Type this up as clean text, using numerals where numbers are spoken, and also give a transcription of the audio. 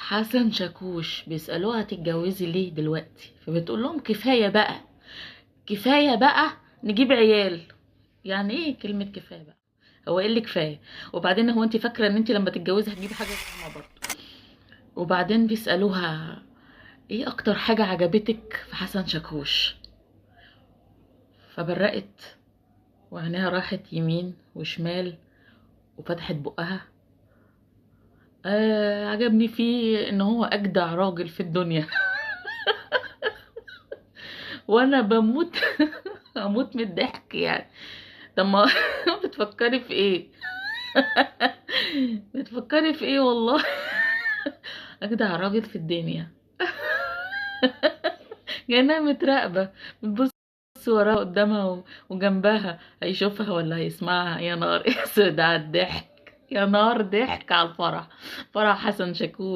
حسن شاكوش بيسألوها هتتجوزي ليه دلوقتي، فبتقول لهم كفاية بقى، كفاية بقى نجيب عيال. يعني ايه كلمة كفاية بقى؟ هو ايه اللي كفاية؟ وبعدين هو انت فاكرة ان انت لما تتجوزي هتجيبي حاجة فخمة برضه؟ وبعدين بيسألوها ايه اكتر حاجة عجبتك في حسن شاكوش؟ فبرقت وعينيها راحت يمين وشمال وفتحت بقها. عجبني فيه ان هو اجدع راجل في الدنيا. وانا بموت اموت من الضحك يعني. طب ما بتفكري في ايه؟ بتفكري في ايه والله؟ اجدع راجل في الدنيا. كأنها متراقبة، بتبص وراها قدامها وجنبها، هيشوفها ولا هيسمعها؟ يا نهار اسود على الضحك، يا نهار ضحك على الفرح، فرح حسن شاكوش.